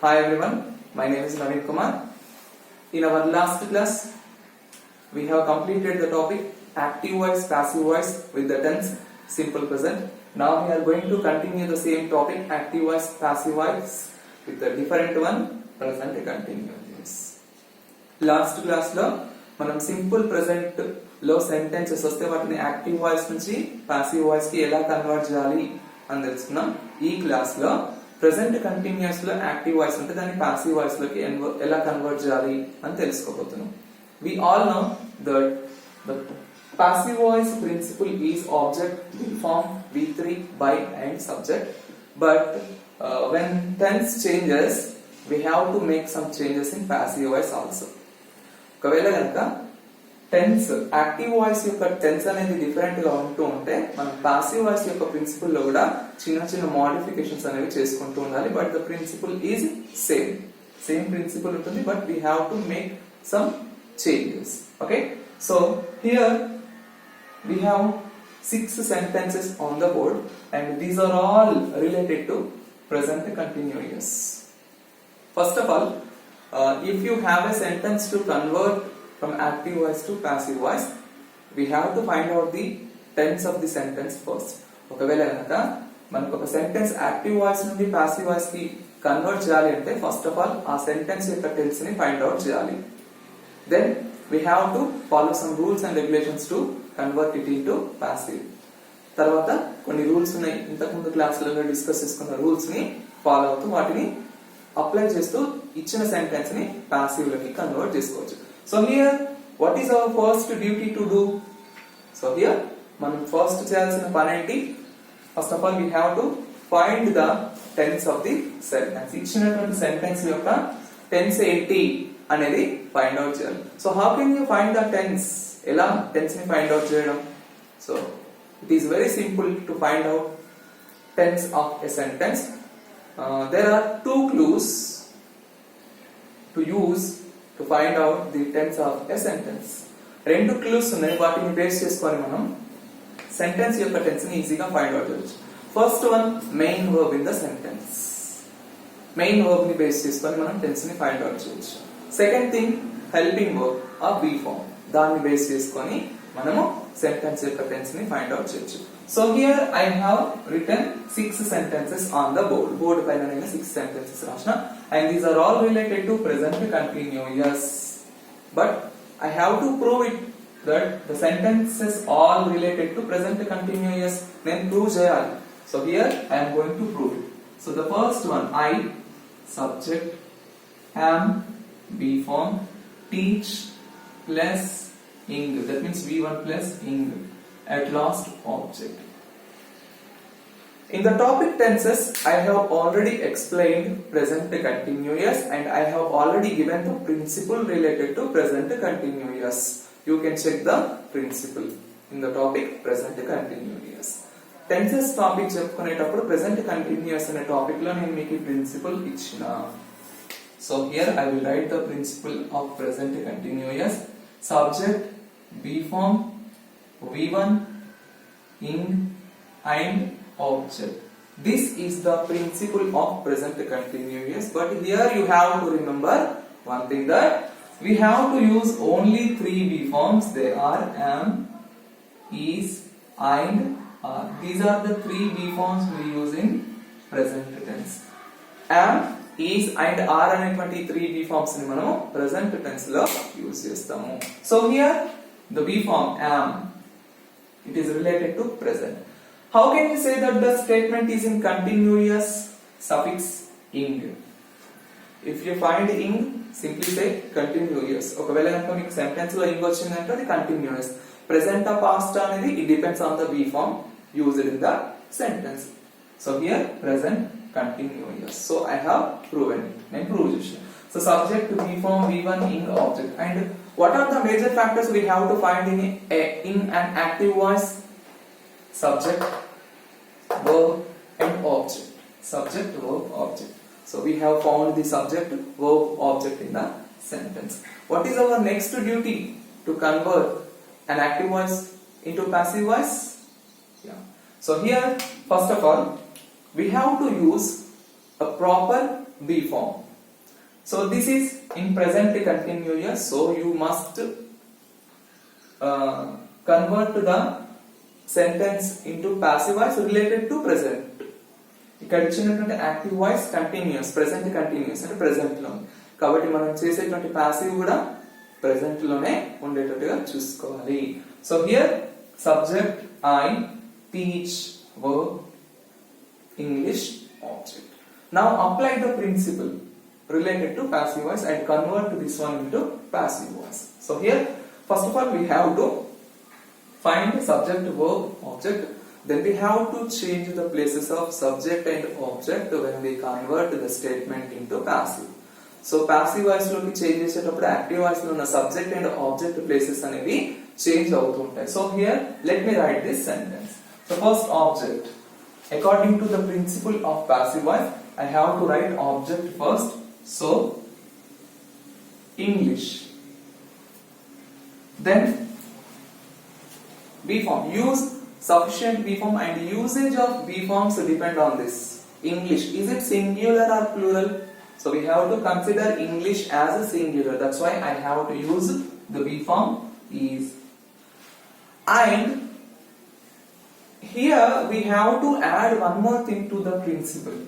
Hi everyone, my name is Naveen Kumar. In our last class, we have completed the topic active voice, passive voice with the tense simple present. Now we are going to continue the same topic active voice, passive voice with the different one present continuous. Last class లో మనం simple present లో sentences వస్తే వాటిని active voice నుంచి passive voice కి ఎలా convert చేయాలి అని తెలుసుకున్నాం. ఈ క్లాస్ లో ప్రెజెంట్ కంటిన్యూస్ లో యాక్టివ్ వాయిస్ ఉంటే దాన్ని పాసివ్ వాయిస్ లోకి ఎలా కన్వర్ట్ చేయాలి అని తెలుసుకోబోతున్నాం. We all know that the passive voice principle is object will form V3 by and subject, but when tense changes we have to make some changes in passive voice also. ఒకవేళ కనుక tense active voice యొక్క tense అనేది different గా ఉంటూ ఉంటే మనం passive voice యొక్క principal లో కూడా చిన్న చిన్న మోడిఫికేషన్స్ అనేవి చేసుకుంటూ ఉండాలి. But the principle is same principle ఉంటుంది, but we have to make some changes. Okay, so here we have 6 sentences on the board and these are all related to present continuous. First of all, if you have a sentence to convert from active voice to passive voice, we have to find out the tense of the sentence first. ఒకవేళ కనుక మనకు ఒక sentence active voice నుండి passive voice కి convert చేయాలి అంటే first of all ఆ sentence యొక్క టెన్స్ ని ఫైండ్ అవుట్ చేయాలి. Then we have to follow some rules and regulations to convert it into passive. తర్వాత కొన్ని రూల్స్ ఉన్నాయి, ఇంతకుముందు క్లాసులలో డిస్కస్ చేసుకున్న రూల్స్ ని ఫాలో అవుతూ వాటిని అప్లై చేస్తూ ఇచ్చిన సెంటెన్స్ ని పాసివ్ లోకి కన్వర్ట్ చేసుకోవచ్చు. So here what is our first duty to do? So here మనం ఫస్ట్ చేయాల్సిన పని ఏంటి? First of all we have to find the tense of the sentence. ఇచ్చినటువంటి సెంటెన్స్ యొక్క టెన్స్ ఏంటి అనేది ఫైండ్ అవుట్ చేయాలి. So how can you find the tense? ఎలా టెన్స్ ని ఫైండ్ అవుట్ చేయడం? So it is very simple to find out tense of a sentence. There are 2 clues to use to find out the tense of a sentence. 2 clues ఉన్నాయి, వాటిని base చేసుకొని మనం sentence యొక్క tense ని ఈజీగా find out చేయొచ్చు. First one, main verb in the sentence. Main verb ని base చేసుకొని మనం టెన్స్ ని ఫైండ్ అవుట్ చేయొచ్చు. Second thing, helping verb or be form, దాన్ని బేస్ చేసుకొని మనము సెంటెన్స్ యొక్క టెన్స్ ని ఫైండ్ అవుట్ చేయొచ్చు. So here I have written 6 sentences on the board. Board పైన నేను 6 sentences రాసిన and these are all related to present continuous. But I have to prove it that the sentences all related to present continuous. నేను prove చేయాలి. So here I am going to prove it. So the first one, I subject, am be form, teach plus ing, that means V1 plus ing, at last object. In the topic tenses I have already explained present continuous and I have already given the principle related to present continuous. You can check the principle in the topic present continuous. Tenses topic చెప్పుకునేటప్పుడు present continuous అనే topic లో నేను మీకు principal ఇచ్చిన. So here I will write the principle of present continuous. Subject, be form, V1, ing and object. This is the principle of present continuous. But here you have to remember one thing, that we have to use only 3 V forms. They are am, is and are. These are the 3 V forms we use in present tense. Am, is and are అనేటువంటి 3 V forms ని మనం present tense లో use చేస్తాము. So here the V form am, it is related to present. How can you say that the statement is in continuous? Suffix ing. If you find ing, simply say continuous. ఒకవేళ కనుక మీకు sentence లో ing వచ్చిందంటే అది continuous. Present or past అనేది it depends on the V form used in the sentence. So here present continuous. So I have proven it. I prove it. So subject to be form, V1, ing, object. And what are the major factors we have to find in an active voice? Subject, verb and object. Subject, verb, object. So we have found the subject, verb, object in the sentence. What is our next duty? To convert an active voice into passive voice? Yeah. So here, first of all, we have to use a proper B form. So this is in present continuous, so you must convert the sentence into passive voice related to present. ఇక్కడ ఇచ్చినటువంటి active voice continuous, present continuous అంటే present లో, కాబట్టి మనం చేసేటువంటి passive కూడా present లోనే ఉండేటట్టుగా చూసుకోవాలి. So here subject I, teach, verb, English, object. Now apply the principle related to passive voice and convert this one into passive voice. So here first of all we have to find subject, verb, object. Then we have to change the places of subject and object when we convert the statement into passive. So passive voice లోకి change చేసేటప్పుడు active voice లో ఉన్న subject and object places అనేవి change అవుతుంటాయి. So here let me write this sentence. So first object. According to the principle of passive voice, I have to write object first. So English. Then B form. Use sufficient B form, and usage of B forms depend on this. English, is it singular or plural? So we have to consider English as a singular. That's why I have to use the B form is. And here we have to add one more thing to the principle.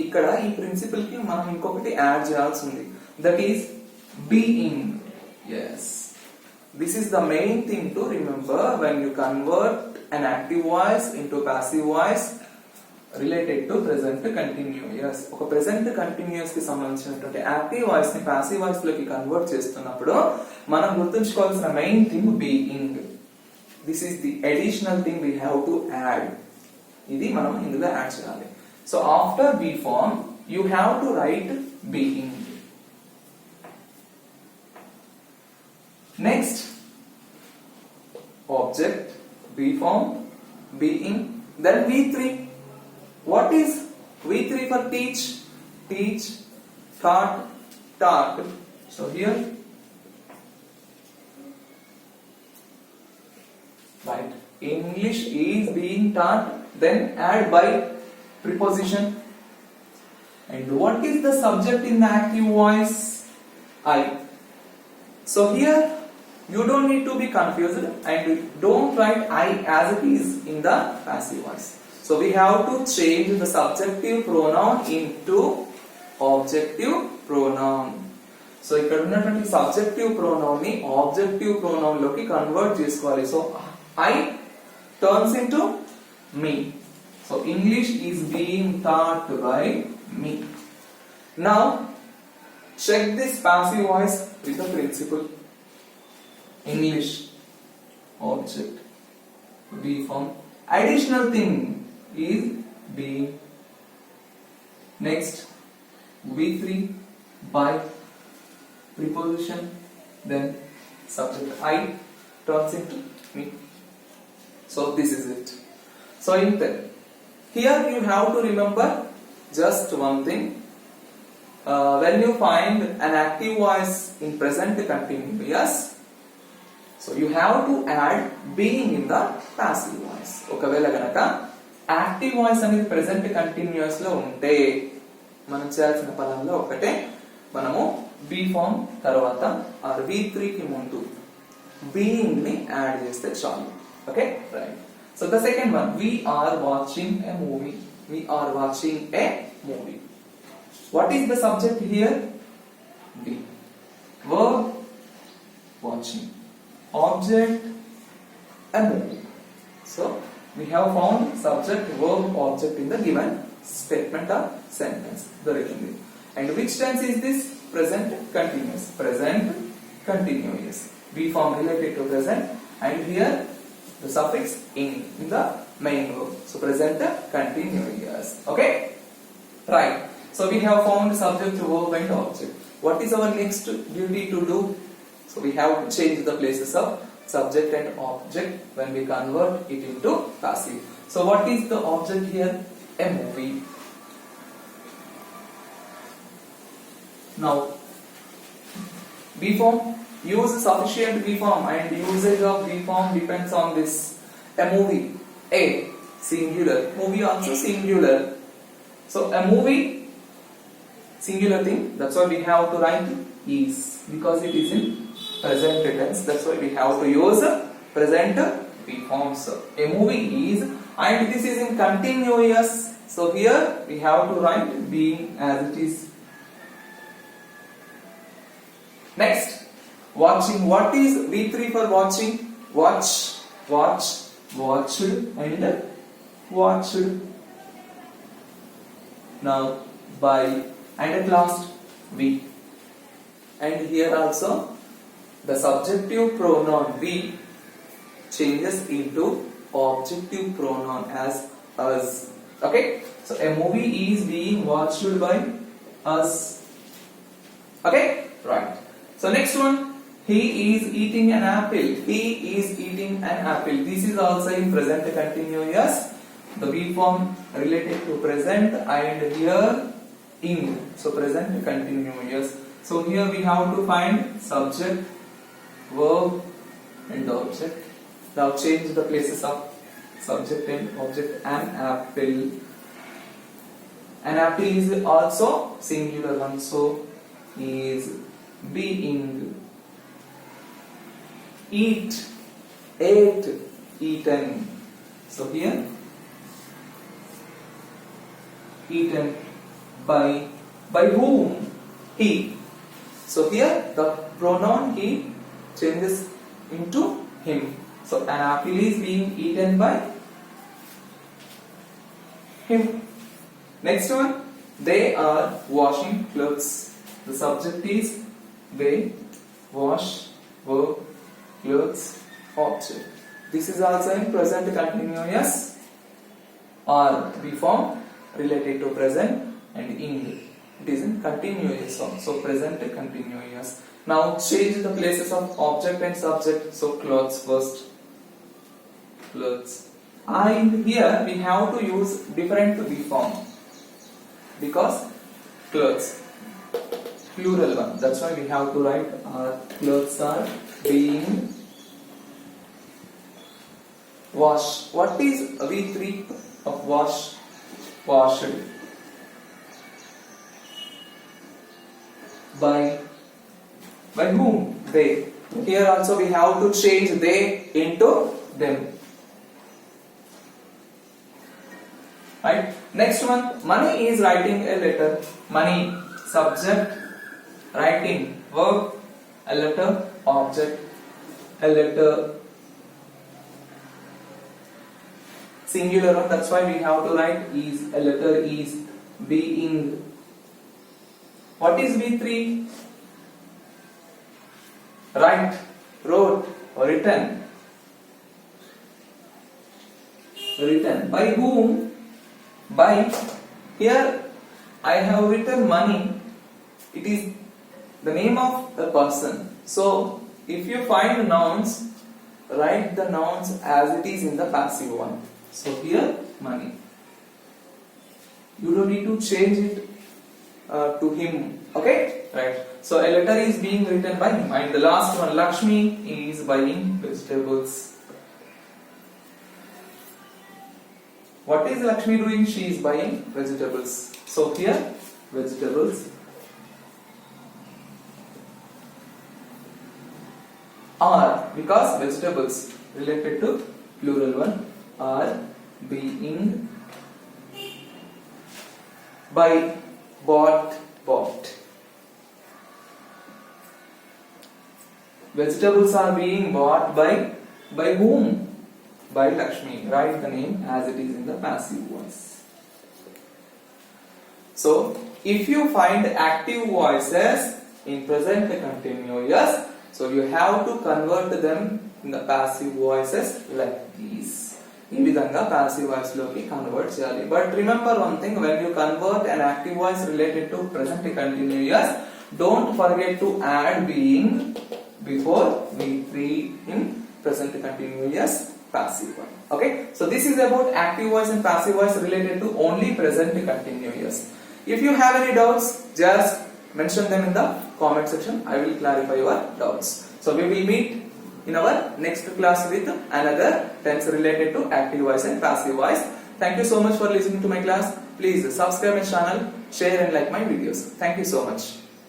ఇక్కడ ఈ principal కి మనం ఇంకొకటి add చేయాల్సి ఉంది. That is being. Yes. This is the main thing to remember when you convert an active voice into passive voice related to present continuous. ఒక present continuous కి సంబంధించినటువంటి యాక్టివ్ వాయిస్ ని పాసివ్ వాయిస్ లోకి convert చేస్తున్నప్పుడు మనం గుర్తుంచుకోవాల్సిన main thing being. This is the additional thing we have to add. ఇది మనం ఇందులో యాడ్ చేయాలి. So after B form you have to write being. Next object, B form, being, then V3. What is V3 for teach? Teach, taught, taught. So here right, English is being taught, then add by preposition. And what is the subject in the active voice? I. So here you don't need to be confused and don't write I as it is in the passive voice. So we have to change the subjective pronoun into objective pronoun. So ఇక్కడ ఉన్నటువంటి subjective pronoun ని objective pronoun లోకి convert చేసుకోవాలి. So I turns into me. So English is being taught by me. Now check this passive voice with the principle. English, object, B form. Additional thing is being. Next V3 by preposition, then subject I turns into me. So this is it. So here you have to remember just one thing. When you find an active voice in present continuous, so you have to add being in the passive voice. ఒకవేళ గనక active voice అనేది present continuous లో ఉంటే మనం చేయాల్సిన పదంలో ఒకటే, మనము బి ఫామ్ తర్వాత ఆర్ V3 కి ముందు బీయింగ్ ని యాడ్ చేస్తే చాలు. Okay right. So the second one, we are watching a movie. We are watching a movie. What is the subject here? Be. Verb, watching. Object, a movie. So we have found subject, verb, object in the given statement or sentence. And which tense is this? Present continuous. Present continuous. B form related to present, and here the suffix in the main verb. So present continuous. Okay? Right. So we have found subject, verb and object. What is our next duty to do? So we have to change the places of subject and object when we convert it into passive. So what is the object here? A movie. Now B form, use sufficient B form, and usage of B form depends on this. A movie, a singular, movie also singular. So a movie singular thing. That's why we have to write is, because it is in present tense. That's why we have to use present V forms. A movie is, and this is in continuous. So here we have to write being as it is. Next, watching. What is V3 for watching? Watch, watch, watched, and watched. Now, by, and at last, we. And here also, the subjective pronoun we changes into objective pronoun as us. Okay? So, a movie is being watched by us. Okay? Right. So, next one, he is eating an apple. He is eating an apple. This is also in present continuous. The V form related to present, and here ing. So present continuous. So here we have to find subject, verb, and object. Now change the places of subject and object. An apple. An apple is also singular one. So is being. Eat, ate, eaten. So here eaten. By whom? He. So here the pronoun he changes into him. So an apple is being eaten by him. Next one, they are washing clothes. The subject is they, wash, verb, clothes, object. This is also in present continuous or V form related to present, and ing. It is in continuous form. So present continuous. Now change the places of object and subject. So clothes first. Clothes. And here we have to use different V form, because clothes plural one. That's why we have to write clothes are being washed. What is V3 of wash? Washed. By whom? They. Here also we have to change they into them. Right? Next one, money is writing a letter. Money, subject, writing, verb, a letter, object, a letter, singular one. That's why we have to write is, a letter is, being. What is V3? Write, wrote, or written. Written. By whom? By. Here I have written money. It is the name of the person. So if you find nouns, write the nouns as it is in the passive one. So here money. You don't need to change it to him. Okay? Right. So a letter is being written by him. And the last one, Lakshmi is buying vegetables. What is Lakshmi doing? She is buying vegetables. So here vegetables are, because vegetables related to plural one, are being by, bought. Vegetables are being bought by whom? By Lakshmi. Write the name as it is in the passive voice. So if you find active voices in present continuous, so you have to convert them in the passive voices like these. ఈ విధంగా passive voice లోకి convert చేయాలి. But remember one thing, when you convert an active voice related to present continuous, don't forget to add being before V3 in present continuous passive one. Okay, so this is about active voice and passive voice related to only present continuous. If you have any doubts, just mention them in the comment section. I will clarify your doubts. So we will meet in our next class with another tense related to active voice and passive voice. Thank you so much for listening to my class. please subscribe my channel, share and like my videos. Thank you so much.